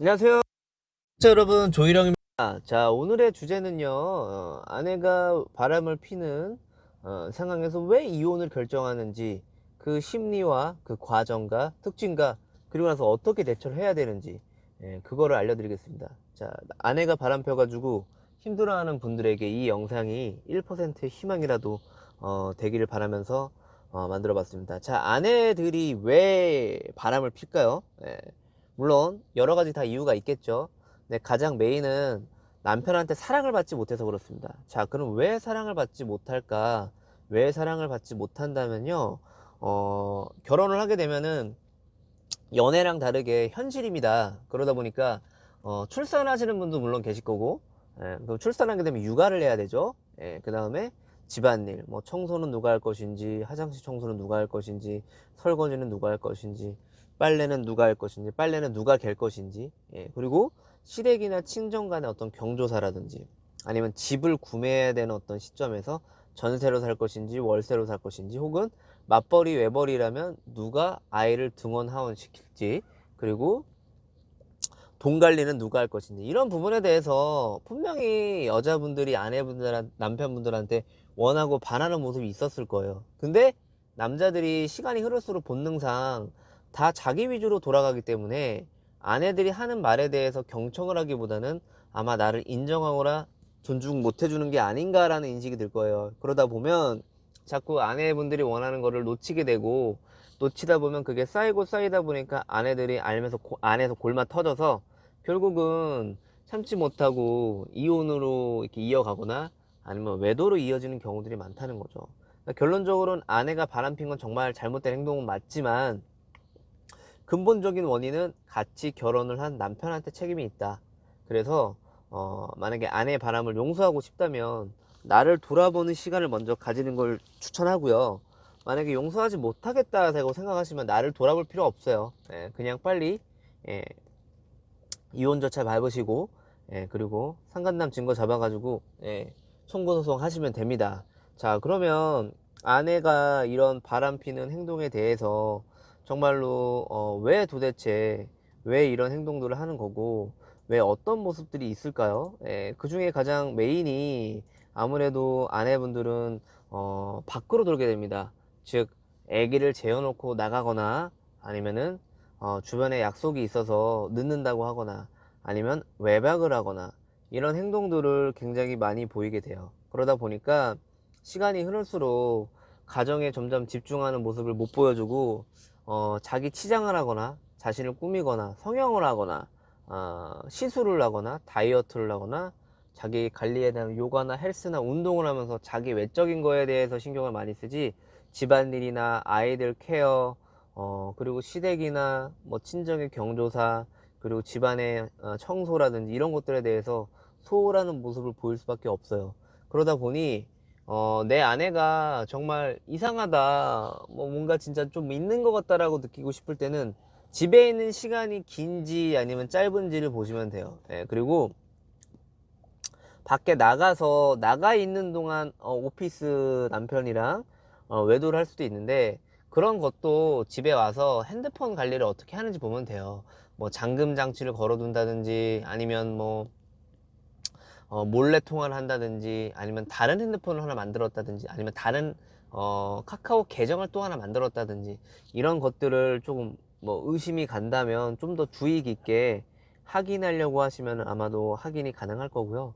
안녕하세요. 자, 여러분, 조희령입니다. 자, 오늘의 주제는요, 아내가 바람을 피는 상황에서 왜 이혼을 결정하는지, 그 심리와 그 과정과 특징과, 그리고 나서 어떻게 대처를 해야 되는지, 그거를 알려드리겠습니다. 자, 아내가 바람 펴가지고 힘들어하는 분들에게 이 영상이 1%의 희망이라도 되기를 바라면서 만들어 봤습니다. 자, 아내들이 왜 바람을 필까요? 물론 여러 가지 다 이유가 있겠죠. 근데 가장 메인은 남편한테 사랑을 받지 못해서 그렇습니다. 자, 그럼 왜 사랑을 받지 못할까? 왜 사랑을 받지 못한다면요, 결혼을 하게 되면은 연애랑 다르게 현실입니다. 그러다 보니까 출산하시는 분도 물론 계실 거고, 그럼 출산하게 되면 육아를 해야 되죠. 그 다음에 집안일, 뭐 청소는 누가 할 것인지, 화장실 청소는 누가 할 것인지, 설거지는 누가 할 것인지, 빨래는 누가 할 것인지, 빨래는 누가 갤 것인지, 그리고 시댁이나 친정 간의 어떤 경조사라든지, 아니면 집을 구매해야 되는 어떤 시점에서 전세로 살 것인지, 월세로 살 것인지, 혹은 맞벌이 외벌이라면 누가 아이를 등원 하원 시킬지, 그리고 돈 관리는 누가 할 것인지, 이런 부분에 대해서 분명히 여자분들이 남편분들한테 원하고 바라는 모습이 있었을 거예요. 근데 남자들이 시간이 흐를수록 본능상 다 자기 위주로 돌아가기 때문에 아내들이 하는 말에 대해서 경청을 하기보다는 아마 나를 인정하거나 존중 못 해주는 게 아닌가라는 인식이 들 거예요. 그러다 보면 자꾸 아내분들이 원하는 거를 놓치게 되고, 놓치다 보면 그게 쌓이고 쌓이다 보니까 아내들이 알면서 안에서 골마 터져서 결국은 참지 못하고 이혼으로 이렇게 이어가거나 아니면 외도로 이어지는 경우들이 많다는 거죠. 그러니까 결론적으로는 아내가 바람핀 건 정말 잘못된 행동은 맞지만, 근본적인 원인은 같이 결혼을 한 남편한테 책임이 있다. 그래서 만약에 아내의 바람을 용서하고 싶다면 나를 돌아보는 시간을 먼저 가지는 걸 추천하고요. 만약에 용서하지 못하겠다고 생각하시면 나를 돌아볼 필요 없어요. 그냥 빨리 예, 이혼 절차 밟으시고, 그리고 상간남 증거 잡아가지고 청구소송 하시면 됩니다. 자, 그러면 아내가 이런 바람피는 행동에 대해서 정말로 왜 도대체 왜 이런 행동들을 하는 거고, 왜 어떤 모습들이 있을까요? 그 중에 가장 메인이 아무래도 아내분들은 밖으로 돌게 됩니다. 즉, 아기를 재워놓고 나가거나, 아니면은 주변에 약속이 있어서 늦는다고 하거나, 아니면 외박을 하거나, 이런 행동들을 굉장히 많이 보이게 돼요. 그러다 보니까 시간이 흐를수록 가정에 점점 집중하는 모습을 못 보여주고, 자기 치장을 하거나 자신을 꾸미거나 성형을 하거나 시술을 하거나 다이어트를 하거나 자기 관리에 대한 요가나 헬스나 운동을 하면서 자기 외적인 거에 대해서 신경을 많이 쓰지, 집안일이나 아이들 케어, 그리고 시댁이나 뭐 친정의 경조사, 그리고 집안의 청소라든지 이런 것들에 대해서 소홀하는 모습을 보일 수밖에 없어요. 그러다 보니 내 아내가 정말 이상하다, 뭐 뭔가 진짜 좀 있는 것 같다라고 느끼고 싶을 때는 집에 있는 시간이 긴지 아니면 짧은지를 보시면 돼요. 그리고 밖에 나가서 나가 있는 동안 오피스 남편이랑 외도를 할 수도 있는데, 그런 것도 집에 와서 핸드폰 관리를 어떻게 하는지 보면 돼요. 뭐 잠금 장치를 걸어 둔다든지, 아니면 뭐 몰래 통화를 한다든지, 아니면 다른 핸드폰을 하나 만들었다든지, 아니면 다른 카카오 계정을 또 하나 만들었다든지, 이런 것들을 조금 뭐 의심이 간다면 좀 더 주의 깊게 확인하려고 하시면 아마도 확인이 가능할 거고요.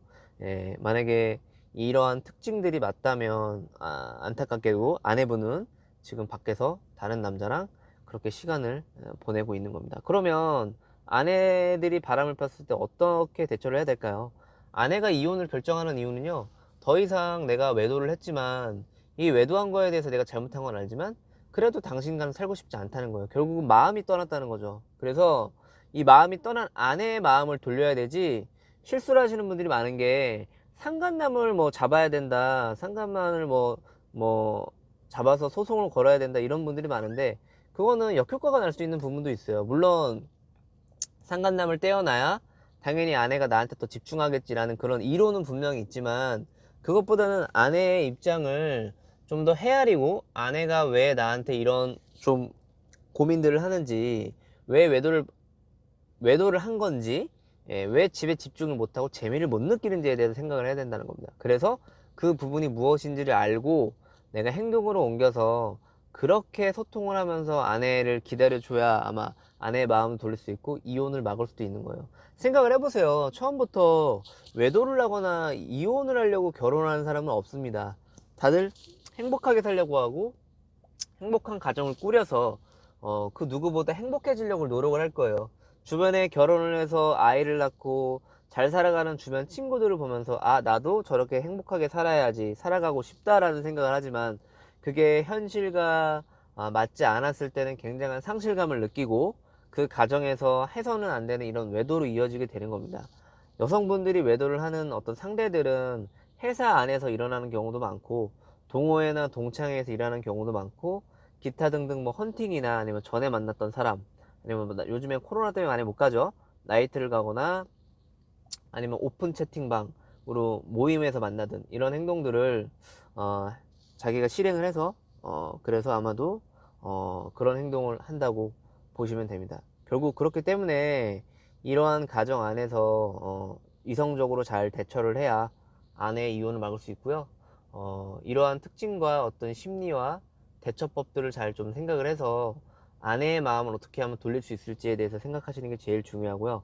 만약에 이러한 특징들이 맞다면 안타깝게도 아내분은 지금 밖에서 다른 남자랑 그렇게 시간을 보내고 있는 겁니다. 그러면 아내들이 바람을 폈을 때 어떻게 대처를 해야 될까요? 아내가 이혼을 결정하는 이유는요, 더 이상 내가 외도를 했지만 이 외도한 거에 대해서 내가 잘못한 건 알지만 그래도 당신과는 살고 싶지 않다는 거예요. 결국은 마음이 떠났다는 거죠. 그래서 이 마음이 떠난 아내의 마음을 돌려야 되지, 실수를 하시는 분들이 많은 게 상간남을 뭐 잡아야 된다, 상간남을 뭐 잡아서 소송을 걸어야 된다, 이런 분들이 많은데, 그거는 역효과가 날 수 있는 부분도 있어요. 물론 상간남을 떼어놔야 당연히 아내가 나한테 더 집중하겠지라는 그런 이론은 분명히 있지만, 그것보다는 아내의 입장을 좀 더 헤아리고, 아내가 왜 나한테 이런 좀 고민들을 하는지, 왜 외도를 외도를 한 건지, 왜 집에 집중을 못하고 재미를 못 느끼는지에 대해서 생각을 해야 된다는 겁니다. 그래서 그 부분이 무엇인지를 알고 내가 행동으로 옮겨서 그렇게 소통을 하면서 아내를 기다려줘야 아마 아내의 마음을 돌릴 수 있고 이혼을 막을 수도 있는 거예요. 생각을 해보세요. 처음부터 외도를 하거나 이혼을 하려고 결혼하는 사람은 없습니다. 다들 행복하게 살려고 하고 행복한 가정을 꾸려서 그 누구보다 행복해지려고 노력을 할 거예요. 주변에 결혼을 해서 아이를 낳고 잘 살아가는 주변 친구들을 보면서 아, 나도 저렇게 행복하게 살아야지, 살아가고 싶다라는 생각을 하지만 그게 현실과 맞지 않았을 때는 굉장한 상실감을 느끼고 그 가정에서 해서는 안 되는 이런 외도로 이어지게 되는 겁니다. 여성분들이 외도를 하는 어떤 상대들은 회사 안에서 일어나는 경우도 많고 동호회나 동창회에서 일하는 경우도 많고 기타 등등 뭐 헌팅이나 아니면 전에 만났던 사람 아니면 뭐 요즘에 코로나 때문에 많이 못 가죠. 나이트를 가거나 아니면 오픈 채팅방으로 모임에서 만나든 이런 행동들을 어, 자기가 실행을 해서 그래서 아마도 그런 행동을 한다고 보시면 됩니다. 결국 그렇기 때문에 이러한 가정 안에서 이성적으로 잘 대처를 해야 아내의 이혼을 막을 수 있고요. 이러한 특징과 어떤 심리와 대처법들을 잘 좀 생각을 해서 아내의 마음을 어떻게 하면 돌릴 수 있을지에 대해서 생각하시는 게 제일 중요하고요.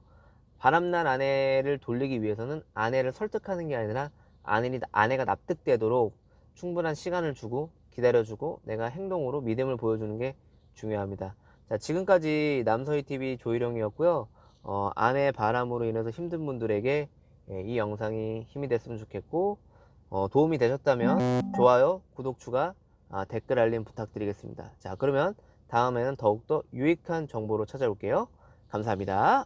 바람난 아내를 돌리기 위해서는 아내를 설득하는 게 아니라 아내가 납득되도록 충분한 시간을 주고 기다려주고 내가 행동으로 믿음을 보여주는 게 중요합니다. 자, 지금까지 남서희TV 조희령이었고요. 아내의 바람으로 인해서 힘든 분들에게 이 영상이 힘이 됐으면 좋겠고 도움이 되셨다면 좋아요, 구독, 추가, 댓글 알림 부탁드리겠습니다. 자, 그러면 다음에는 더욱더 유익한 정보로 찾아올게요. 감사합니다.